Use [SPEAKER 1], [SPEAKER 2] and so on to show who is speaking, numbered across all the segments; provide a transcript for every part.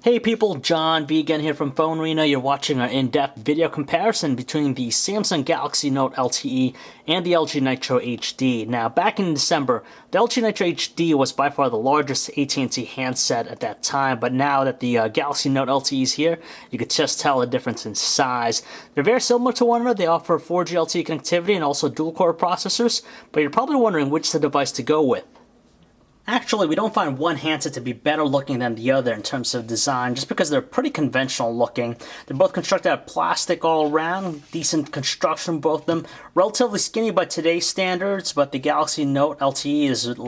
[SPEAKER 1] Hey people, John V again here from PhoneArena. You're watching our in-depth video comparison between the Samsung GALAXY Note LTE and the LG Nitro HD. Now, back in December, the LG Nitro HD was by far the largest AT&T handset at that time, but now that the GALAXY Note LTE is here, you could just tell a difference in size. They're very similar to one another. They offer 4G LTE connectivity and also dual-core processors, but you're probably wondering which the device to go with. Actually, we don't find one handset to be better looking than the other in terms of design, just because they're pretty conventional looking. They're both constructed out of plastic all around, decent construction, both of them. Relatively skinny by today's standards, but the GALAXY Note LTE is,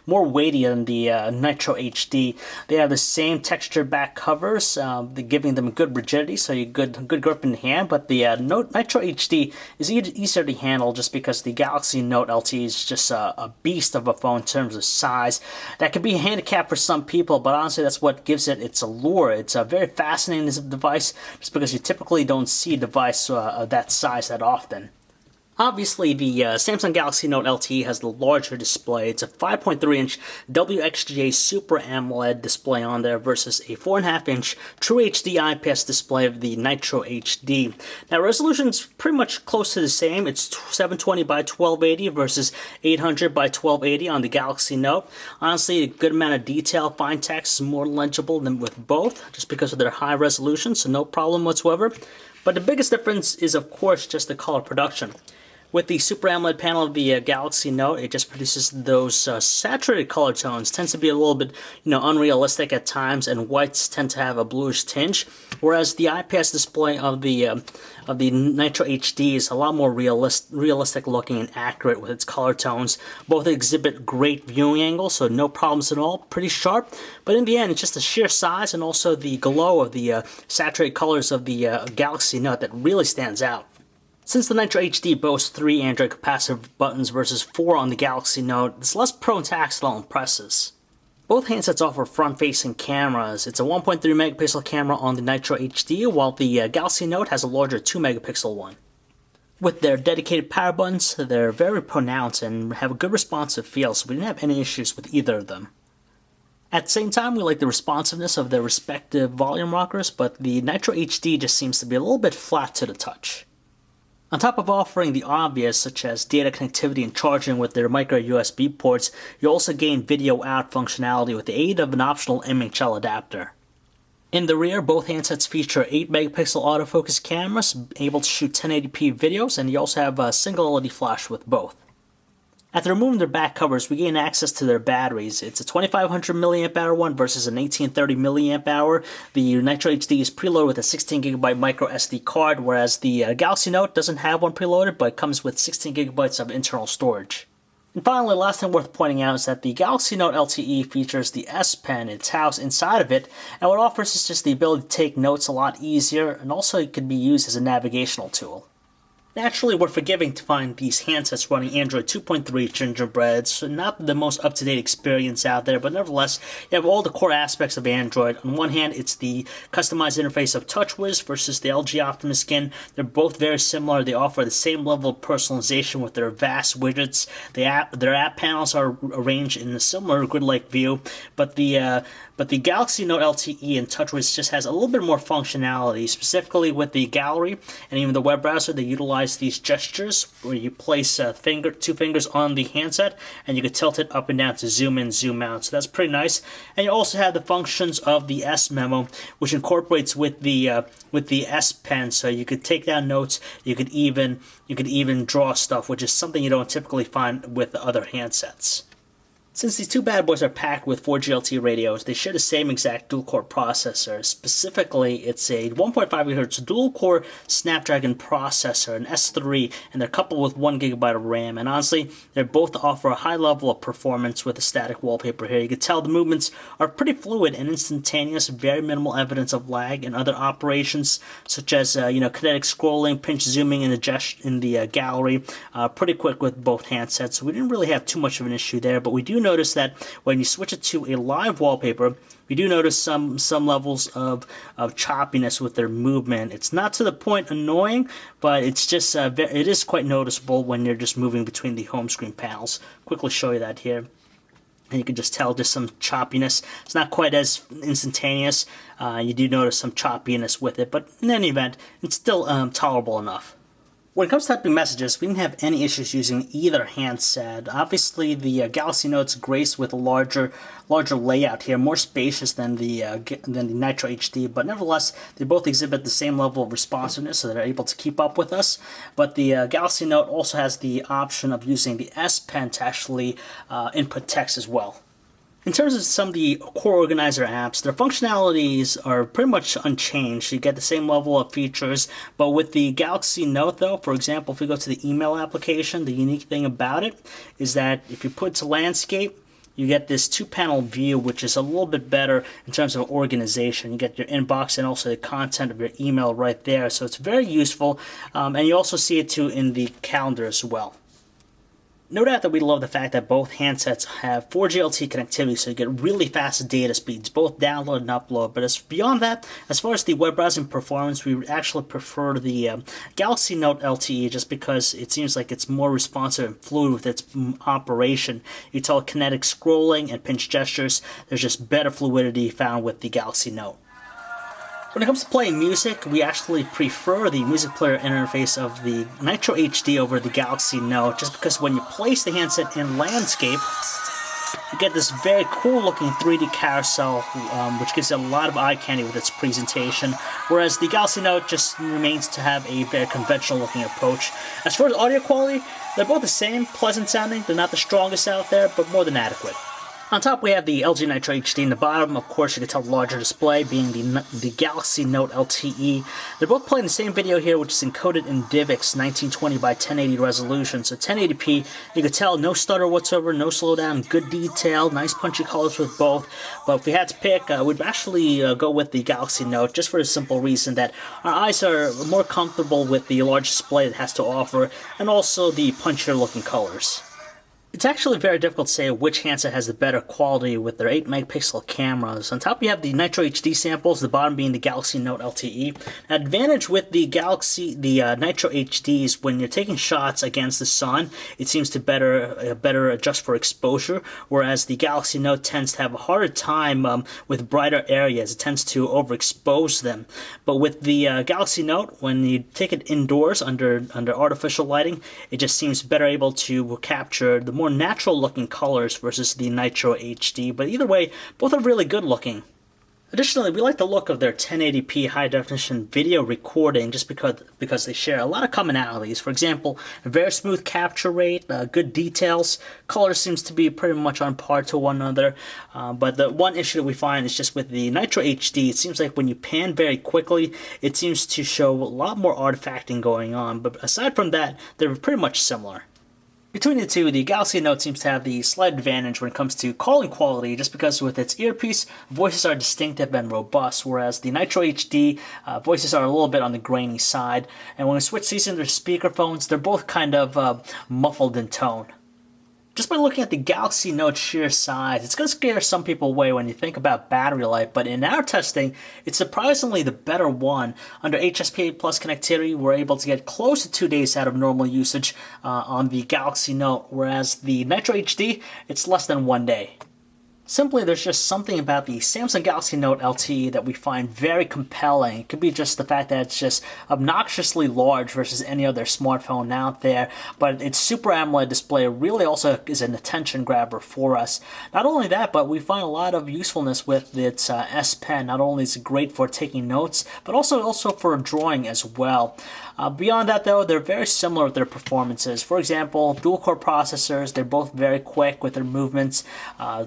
[SPEAKER 1] more weighty than the Nitro HD. They have the same textured back covers, giving them good rigidity, so you good grip in the hand. But the Nitro HD is easier to handle, just because the GALAXY Note LTE is just a beast of a phone in terms of size. That could be a handicap for some people, but honestly that's what gives it its allure. It's a very fascinating device, just because you typically don't see a device that size that often. Obviously, the Samsung GALAXY Note LTE has the larger display. It's a 5.3-inch WXGA Super AMOLED display on there versus a 4.5-inch True HD IPS display of the Nitro HD. Now, resolution's pretty much close to the same. It's 720 by 1280 versus 800 by 1280 on the GALAXY Note. Honestly, a good amount of detail, fine text is more legible than with both, just because of their high resolution, so no problem whatsoever. But the biggest difference is, of course, just the color production. With the Super AMOLED panel of the GALAXY Note, it just produces those saturated color tones. Tends to be a little bit, unrealistic at times, and whites tend to have a bluish tinge. Whereas the IPS display of the Nitro HD is a lot more realistic looking and accurate with its color tones. Both exhibit great viewing angles, so no problems at all. Pretty sharp, but in the end, it's just the sheer size and also the glow of the saturated colors of the GALAXY Note that really stands out. Since the Nitro HD boasts 3 Android capacitive buttons versus 4 on the GALAXY Note, it's less prone to accidental presses. Both handsets offer front-facing cameras. It's a 1.3 megapixel camera on the Nitro HD, while the GALAXY Note has a larger 2 megapixel one. With their dedicated power buttons, they're very pronounced and have a good responsive feel, so we didn't have any issues with either of them. At the same time, we like the responsiveness of their respective volume rockers, but the Nitro HD just seems to be a little bit flat to the touch. On top of offering the obvious, such as data connectivity and charging with their micro USB ports, you also gain video out functionality with the aid of an optional MHL adapter. In the rear, both handsets feature 8 megapixel autofocus cameras, able to shoot 1080p videos, and you also have a single LED flash with both. After removing their back covers, we gain access to their batteries. It's a 2500 mAh one versus an 1830 mAh. The Nitro HD is preloaded with a 16GB micro SD card, whereas the GALAXY Note doesn't have one preloaded, but comes with 16GB of internal storage. And finally, last thing worth pointing out is that the GALAXY Note LTE features the S Pen. It's housed inside of it, and what it offers is just the ability to take notes a lot easier, and also it can be used as a navigational tool. Naturally, we're forgiving to find these handsets running Android 2.3 Gingerbread, so not the most up-to-date experience out there, but nevertheless, you have all the core aspects of Android. On one hand, it's the customized interface of TouchWiz versus the LG Optimus Skin. They're both very similar. They offer the same level of personalization with their vast widgets. Their app panels are arranged in a similar grid-like view, but the GALAXY Note LTE and TouchWiz just has a little bit more functionality, specifically with the gallery and even the web browser. They utilize these gestures where you place two fingers on the handset and you can tilt it up and down to zoom in, zoom out. So that's pretty nice. And you also have the functions of the S Memo, which incorporates with the S Pen, so you could take down notes. You could even draw stuff, which is something you don't typically find with the other handsets. Since these two bad boys are packed with 4G LTE radios, they share the same exact dual-core processor. Specifically, it's a 1.5 GHz dual-core Snapdragon processor, an S3, and they're coupled with 1GB of RAM. And honestly, they both offer a high level of performance with a static wallpaper here. You can tell the movements are pretty fluid and instantaneous, very minimal evidence of lag and other operations, such as kinetic scrolling, pinch zooming in the gallery. Pretty quick with both handsets. So we didn't really have too much of an issue there, but we do notice that when you switch it to a live wallpaper, we do notice some levels of choppiness with their movement. It's not to the point annoying, but it's just it is quite noticeable when you're just moving between the home screen panels. Quickly show you that here. and you can just tell just some choppiness. It's not quite as instantaneous. You do notice some choppiness with it, but in any event, it's still tolerable enough. When it comes to typing messages, we didn't have any issues using either handset. Obviously, the Galaxy Note's graced with a larger layout here, more spacious than the Nitro HD, but nevertheless, they both exhibit the same level of responsiveness, so they're able to keep up with us. But the Galaxy Note also has the option of using the S Pen to actually input text as well. In terms of some of the core organizer apps, their functionalities are pretty much unchanged. You get the same level of features, but with the Galaxy Note though, for example, if we go to the email application, the unique thing about it is that if you put it to landscape, you get this two-panel view, which is a little bit better in terms of organization. You get your inbox and also the content of your email right there, so it's very useful, and you also see it too in the calendar as well. No doubt that we love the fact that both handsets have 4G LTE connectivity, so you get really fast data speeds, both download and upload. But beyond that, as far as the web browsing performance, we actually prefer the Galaxy Note LTE just because it seems like it's more responsive and fluid with its operation. You tell kinetic scrolling and pinch gestures, there's just better fluidity found with the Galaxy Note. When it comes to playing music, we actually prefer the music player interface of the Nitro HD over the Galaxy Note, just because when you place the handset in landscape, you get this very cool looking 3D carousel, which gives it a lot of eye candy with its presentation, whereas the Galaxy Note just remains to have a very conventional looking approach. As far as audio quality, they're both the same, pleasant sounding. They're not the strongest out there, but more than adequate. On top, we have the LG Nitro HD. In the bottom, of course, you can tell the larger display being the Galaxy Note LTE. They're both playing the same video here, which is encoded in DivX 1920 by 1080 resolution. So 1080p, you can tell no stutter whatsoever, no slowdown, good detail, nice punchy colors with both. But if we had to pick, we'd actually go with the Galaxy Note, just for the simple reason that our eyes are more comfortable with the large display it has to offer, and also the punchier looking colors. It's actually very difficult to say which handset has the better quality with their 8-megapixel cameras. On top, you have the Nitro HD samples, the bottom being the Galaxy Note LTE. An advantage with the Nitro HDs, when you're taking shots against the sun, it seems to better adjust for exposure, whereas the Galaxy Note tends to have a harder time with brighter areas. It tends to overexpose them. But with the Galaxy Note, when you take it indoors under artificial lighting, it just seems better able to capture the more natural looking colors versus the Nitro HD, but either way, both are really good looking. Additionally, we like the look of their 1080p high definition video recording just because they share a lot of commonalities. For example, a very smooth capture rate, good details, color seems to be pretty much on par to one another, but the one issue that we find is just with the Nitro HD, it seems like when you pan very quickly, it seems to show a lot more artifacting going on, but aside from that, they're pretty much similar. Between the two, the Galaxy Note seems to have the slight advantage when it comes to calling quality, just because with its earpiece, voices are distinctive and robust, whereas the Nitro HD voices are a little bit on the grainy side, and when we switch these into speakerphones, they're both kind of muffled in tone. Just by looking at the Galaxy Note's sheer size, it's going to scare some people away when you think about battery life, but in our testing, it's surprisingly the better one. Under HSPA Plus connectivity, we're able to get close to 2 days out of normal usage on the Galaxy Note, whereas the Nitro HD, it's less than 1 day. Simply, there's just something about the Samsung Galaxy Note LTE that we find very compelling. It could be just the fact that it's just obnoxiously large versus any other smartphone out there, but its Super AMOLED display really also is an attention grabber for us. Not only that, but we find a lot of usefulness with its S Pen. Not only is it great for taking notes, but also for drawing as well. Beyond that, though, they're very similar with their performances. For example, dual-core processors, they're both very quick with their movements.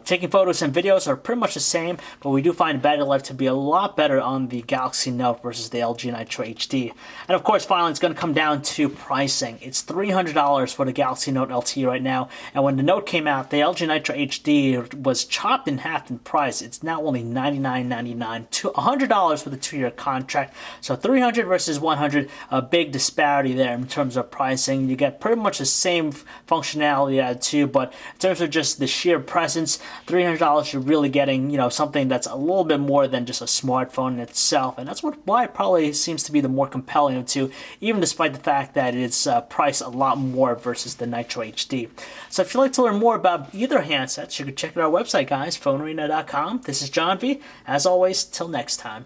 [SPEAKER 1] Taking photos and videos are pretty much the same, but we do find battery life to be a lot better on the Galaxy Note versus the LG Nitro HD. And of course, finally, it's going to come down to pricing. It's $300 for the Galaxy Note LTE right now, and when the Note came out, the LG Nitro HD was chopped in half in price. It's now only $99.99 to $100 for the 2-year contract. So $300 versus $100, a big disparity there in terms of pricing. You get pretty much the same functionality at two, but in terms of just the sheer presence, $300 $100, you're really getting, you know, something that's a little bit more than just a smartphone in itself, and that's why it probably seems to be the more compelling of the two, even despite the fact that it's priced a lot more versus the Nitro HD. So if you'd like to learn more about either handsets, you can check out our website, guys, PhoneArena.com. This is John V. As always, till next time.